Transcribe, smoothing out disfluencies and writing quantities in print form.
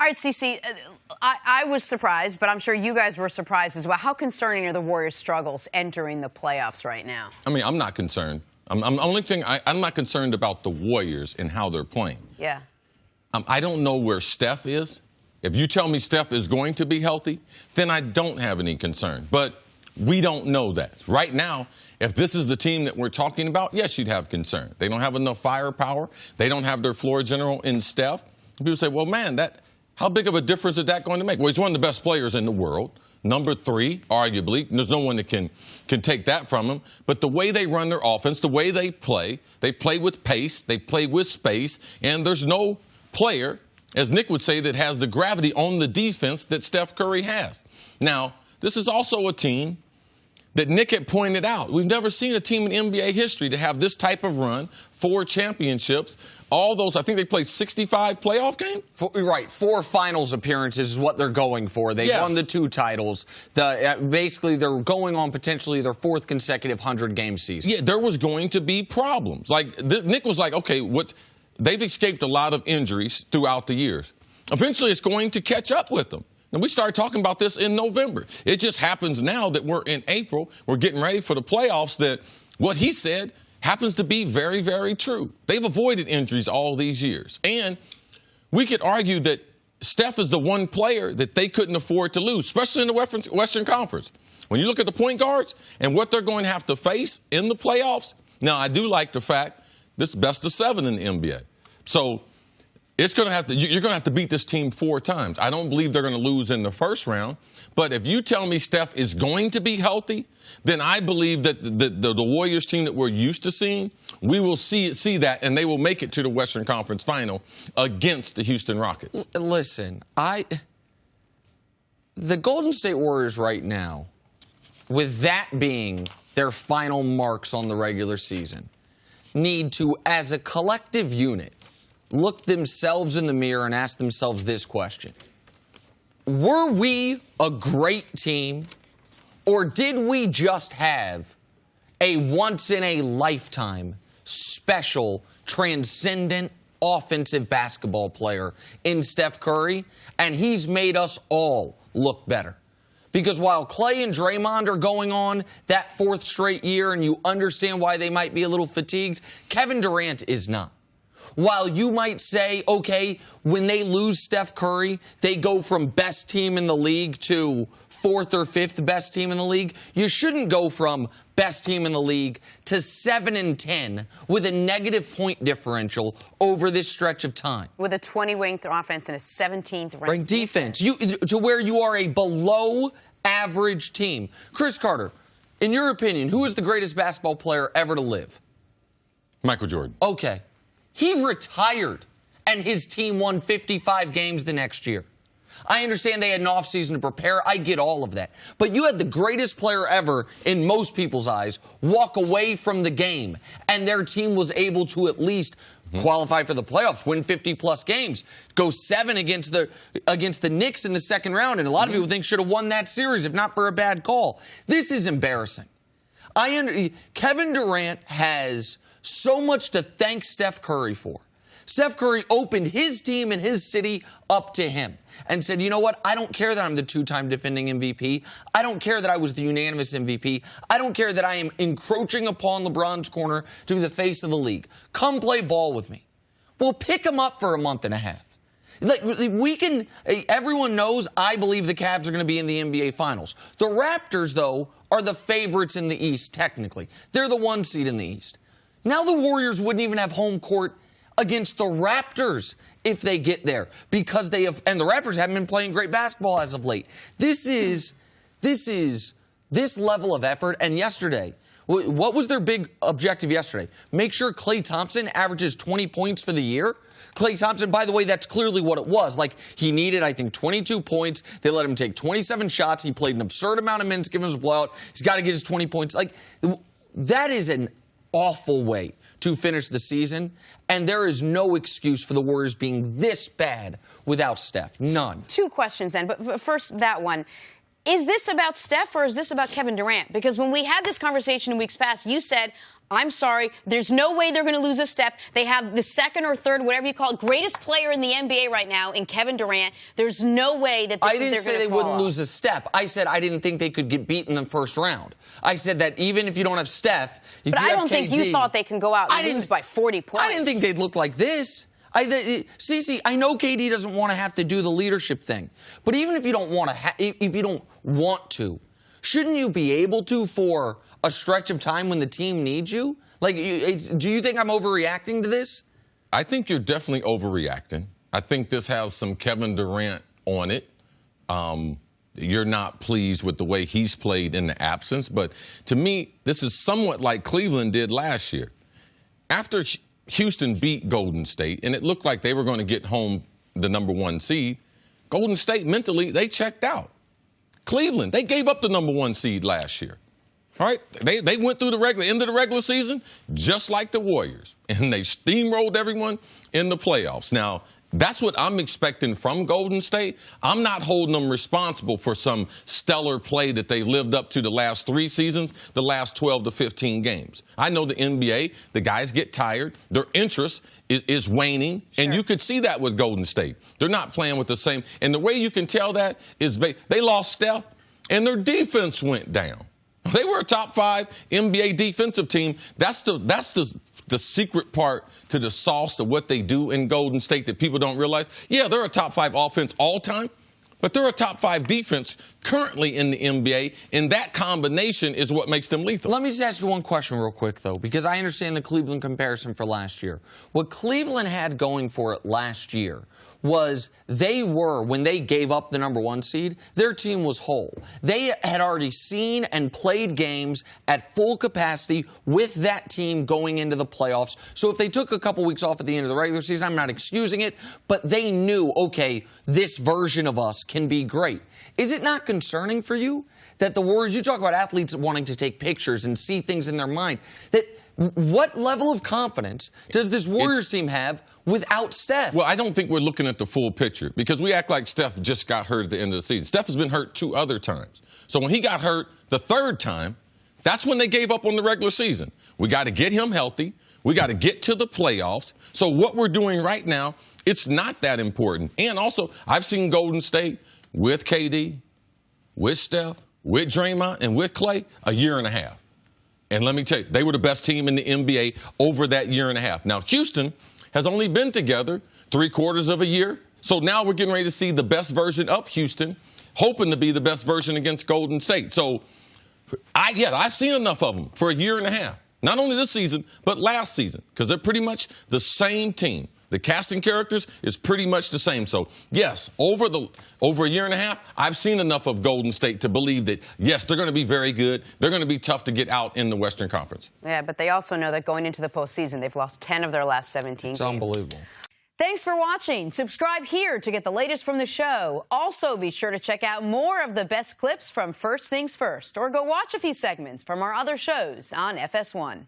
All right, Cece, I was surprised, but I'm sure you guys were surprised as well. How concerning are the Warriors' struggles entering the playoffs right now? I mean, I'm not concerned. I'm not concerned about the Warriors and how they're playing. Yeah. I don't know where Steph is. If you tell me Steph is going to be healthy, then I don't have any concern. But we don't know that. Right now, if this is the team that we're talking about, yes, you'd have concern. They don't have enough firepower. They don't have their floor general in Steph. People say, well, man, how big of a difference is that going to make? Well, he's one of the best players in the world. Number 3, arguably. There's no one that can take that from him. But the way they run their offense, the way they play with pace, they play with space, and there's no player, as Nick would say, that has the gravity on the defense that Steph Curry has. Now, this is also a team that Nick had pointed out. We've never seen a team in NBA history to have this type of run, 4 championships, all those. I think they played 65 playoff games. Right, 4 finals appearances is what they're going for. They won the 2 titles. Basically, they're going on potentially their 4th consecutive 100-game season. Yeah, there was going to be problems. Like Nick was like, okay, they've escaped a lot of injuries throughout the years. Eventually, it's going to catch up with them. And we started talking about this in November. It just happens now that we're in April, we're getting ready for the playoffs, that what he said happens to be very, very true. They've avoided injuries all these years. And we could argue that Steph is the one player that they couldn't afford to lose, especially in the Western Conference. When you look at the point guards and what they're going to have to face in the playoffs, now I do like the fact this is best of 7 in the NBA. So you're going to have to beat this team 4 times. I don't believe they're going to lose in the first round. But if you tell me Steph is going to be healthy, then I believe that the Warriors team that we're used to seeing, we will see that, and they will make it to the Western Conference Final against the Houston Rockets. Listen, the Golden State Warriors right now, with that being their final marks on the regular season, need to, as a collective unit, look themselves in the mirror and ask themselves this question. Were we a great team, or did we just have a once-in-a-lifetime, special, transcendent, offensive basketball player in Steph Curry, and he's made us all look better? Because while Clay and Draymond are going on that 4th straight year, and you understand why they might be a little fatigued, Kevin Durant is not. While you might say, okay, when they lose Steph Curry, they go from best team in the league to 4th or 5th best team in the league, you shouldn't go from best team in the league to 7-10 with a negative point differential over this stretch of time. With a 20-winged offense and a 17th ranked defense. To where you are a below-average team. Cris Carter, in your opinion, who is the greatest basketball player ever to live? Michael Jordan. Okay. He retired, and his team won 55 games the next year. I understand they had an offseason to prepare. I get all of that. But you had the greatest player ever, in most people's eyes, walk away from the game, and their team was able to at least qualify for the playoffs, win 50-plus games, go 7 against the Knicks in the second round, and a lot of people think should have won that series if not for a bad call. This is embarrassing. Kevin Durant has so much to thank Steph Curry for. Steph Curry opened his team and his city up to him and said, you know what, I don't care that I'm the 2-time defending MVP. I don't care that I was the unanimous MVP. I don't care that I am encroaching upon LeBron's corner to be the face of the league. Come play ball with me. Well, pick him up for a month and a half. Everyone knows I believe the Cavs are going to be in the NBA Finals. The Raptors, though, are the favorites in the East, technically. They're the 1 seed in the East. Now the Warriors wouldn't even have home court against the Raptors if they get there, because the Raptors haven't been playing great basketball as of late. This level of effort. And yesterday, what was their big objective yesterday? Make sure Klay Thompson averages 20 points for the year. Klay Thompson, by the way, that's clearly what it was. Like, he needed, I think, 22 points. They let him take 27 shots. He played an absurd amount of minutes, given his blowout. He's got to get his 20 points. Like, that is an awful way to finish the season, and there is no excuse for the Warriors being this bad without Steph. None. 2 questions then, but first that one. Is this about Steph or is this about Kevin Durant? Because when we had this conversation in weeks past, you said, I'm sorry. There's no way they're going to lose a step. They have the second or third, whatever you call it, greatest player in the NBA right now in Kevin Durant. There's no way that this I didn't say they wouldn't lose a step. I said I didn't think they could get beat in the first round. I said that even if you don't have Steph, if but you I have don't KD, think you thought they can go out and lose by 40 points. I didn't think they'd look like this. Cece, I know KD doesn't want to have to do the leadership thing, but even if you don't want to, if you don't want to, shouldn't you be able to for a stretch of time when the team needs you? Like, do you think I'm overreacting to this? I think you're definitely overreacting. I think this has some Kevin Durant on it. You're not pleased with the way he's played in the absence. But to me, this is somewhat like Cleveland did last year. After Houston beat Golden State, and it looked like they were going to get home the #1 seed, Golden State mentally, they checked out. Cleveland, they gave up the #1 seed last year. All right, they went through the end of the regular season just like the Warriors, and they steamrolled everyone in the playoffs. Now, that's what I'm expecting from Golden State. I'm not holding them responsible for some stellar play that they lived up to the last 3 seasons, the last 12 to 15 games. I know the NBA, the guys get tired. Their interest is waning, and you could see that with Golden State. They're not playing with the same. And the way you can tell that is they lost Steph, and their defense went down. They were a top 5 NBA defensive team. That's the secret part to the sauce of what they do in Golden State that people don't realize. Yeah, they're a top 5 offense all time, but they're a top 5 defense currently in the NBA, and that combination is what makes them lethal. Let me just ask you one question real quick, though, because I understand the Cleveland comparison for last year. What Cleveland had going for it last year was when they gave up the #1 seed, their team was whole. They had already seen and played games at full capacity with that team going into the playoffs. So if they took a couple weeks off at the end of the regular season, I'm not excusing it, but they knew, okay, this version of us can be great. Is it not concerning for you that the Warriors, you talk about athletes wanting to take pictures and see things in their mind, that what level of confidence does this Warriors team have without Steph? Well, I don't think we're looking at the full picture because we act like Steph just got hurt at the end of the season. Steph has been hurt 2 other times. So when he got hurt the 3rd time, that's when they gave up on the regular season. We got to get him healthy. We got to get to the playoffs. So what we're doing right now, it's not that important. And also, I've seen Golden State with KD, with Steph, with Draymond, and with Klay a year and a half. And let me tell you, they were the best team in the NBA over that year and a half. Now, Houston has only been together 3/4 of a year. So now we're getting ready to see the best version of Houston, hoping to be the best version against Golden State. So, I've seen enough of them for a year and a half. Not only this season, but last season, because they're pretty much the same team. The casting characters is pretty much the same. So, yes, over a year and a half, I've seen enough of Golden State to believe that, yes, they're going to be very good. They're going to be tough to get out in the Western Conference. Yeah, but they also know that going into the postseason, they've lost 10 of their last 17 games. It's unbelievable. Thanks for watching. Subscribe here to get the latest from the show. Also, be sure to check out more of the best clips from First Things First, or go watch a few segments from our other shows on FS1.